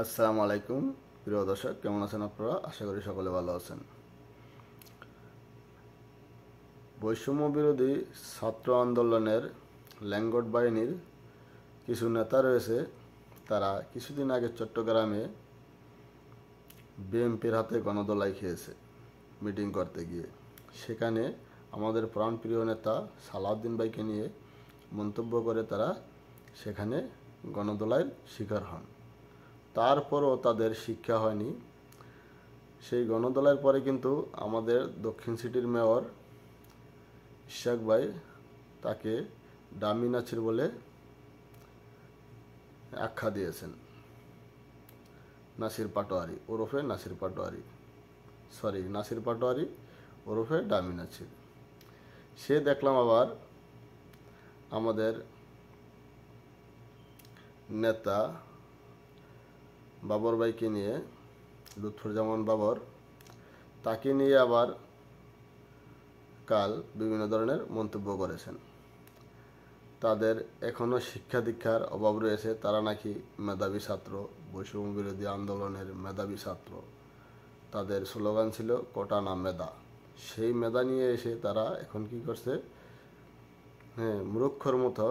আসসালামু আলাইকুম প্রিয় দর্শক, কেমন আছেন আপনারা? আশা করি সকলে ভালো আছেন। বৈষম্য বিরোধী ছাত্র আন্দোলনের ল্যাঙ্গট বাহিনীর কিছু নেতা রয়েছে। তারা কিছুদিন আগে চট্টগ্রামে বিএনপির হাতে গণদোলাই খেয়েছে মিটিং করতে গিয়ে। সেখানে আমাদের প্রাণপ্রিয় নেতা সালাউদ্দিন ভাইকে নিয়ে মন্তব্য করে তারা সেখানে গণদোলাইয়ের শিকার হন। তারপরও তাদের শিক্ষা হয়নি। সেই গণদোলাইয়ের পরে কিন্তু আমাদের দক্ষিণ সিটির মেয়র ইশাক ভাই তাকে ডামি নাছির বলে আখ্যা দিয়েছেন। নাসির পাটোয়ারি ওরফে নাসির পাটোয়ারি ওরফে ডামি নাছির। সে দেখলাম আবার আমাদের নেতা বাবর ভাইকে নিয়ে, লুৎফুজ্জামান বাবর, তাকে নিয়ে আবার কাল বিভিন্ন ধরনের মন্তব্য করেছেন। তাদের এখনও শিক্ষা দীক্ষার অভাব রয়েছে। তারা নাকি মেধাবী ছাত্র, বৈষম্য বিরোধী আন্দোলনের মেধাবী ছাত্র। তাদের স্লোগান ছিল কোটা না মেধা। সেই মেধা নিয়ে এসে তারা এখন কি করছে? মূর্খর মতো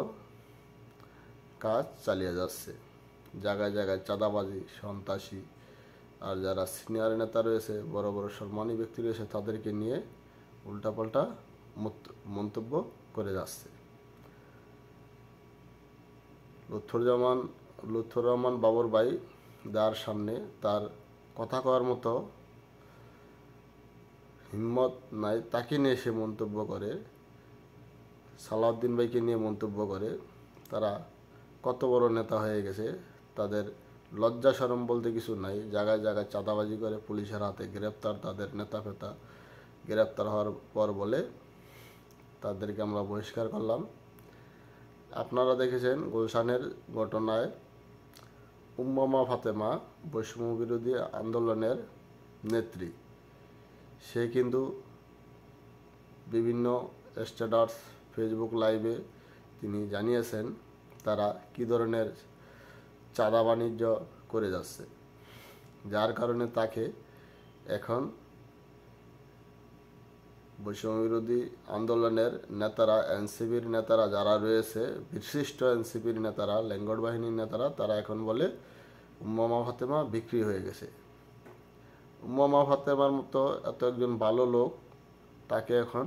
কাজ চালিয়ে যাচ্ছে। জায়গায় জায়গায় চাঁদাবাজি, সন্ত্রাসী, আর যারা সিনিয়র নেতা রয়েছে, বড় বড় সম্মানী ব্যক্তি রয়েছে, তাদেরকে নিয়ে উল্টাপাল্টা মন্তব্য করে যাচ্ছে। লুৎফর রহমান বাবর ভাই যার সামনে তার কথা কওয়ার মতো হিম্মত নাই, তাকে নিয়ে সে মন্তব্য করে, সালাউদ্দিন ভাইকে নিয়ে মন্তব্য করে। তারা কত বড় নেতা হয়ে গেছে, তাদের লজ্জা শরম বলতে কিছু নাই। জায়গায় জায়গায় চাঁদাবাজি করে পুলিশের হাতে গ্রেপ্তার। তাদের নেতা ফেতা গ্রেপ্তার হওয়ার পর বলে তাদেরকে আমরা বহিষ্কার করলাম। আপনারা দেখেছেন গুলশানের ঘটনায় উম্মামা ফাতেমা, বৈষম্য বিরোধী আন্দোলনের নেত্রী, সে কিন্তু বিভিন্ন স্ট্যাটাস, ফেসবুক লাইভে তিনি জানিয়েছেন তারা কী ধরনের চাঁদা বাণিজ্য করে যাচ্ছে, যার কারণে তাকে এখন বৈষম্য বিরোধী আন্দোলনের নেতারা, এনসিপির নেতারা যারা রয়েছে, বিশিষ্ট এনসিপির নেতারা, ল্যাঙ্গট বাহিনীর নেতারা, তারা এখন বলে উম্মামা ফাতেমা বিক্রি হয়ে গেছে। উম্মামা ফাতেমার মতো এত একজন ভালো লোক, তাকে এখন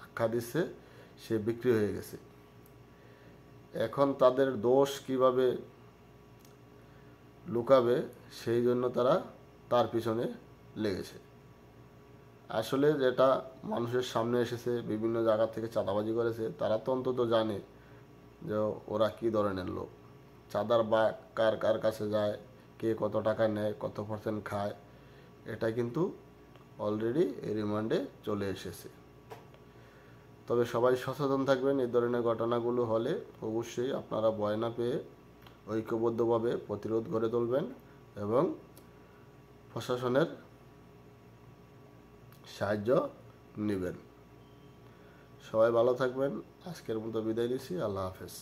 আখ্যা দিচ্ছে সে বিক্রি হয়ে গেছে। এখন তাদের দোষ কিভাবে লুকাবে, সেই জন্য তারা তার পিছনে লেগেছে। আসলে যেটা মানুষের সামনে এসেছে, বিভিন্ন জায়গা থেকে চাঁদাবাজি করেছে, তারা তো অন্তত জানে যে ওরা কী ধরনের লোক। চাঁদার বা কার কার কাছে যায়, কে কত টাকা নেয়, কত পার্সেন্ট খায়, এটা কিন্তু অলরেডি এই রিমান্ডে চলে এসেছে। তবে সবাই সচেতন থাকবেন। এই ধরনের ঘটনাগুলো হলে অবশ্যই আপনারা ভয় না পেয়ে ঐক্যবদ্ধভাবে প্রতিরোধ গড়ে তুলবেন এবং প্রশাসনের সাহায্য নেবেন। সবাই ভালো থাকবেন। আজকের মতো বিদায় নিচ্ছি। আল্লাহ হাফেজ।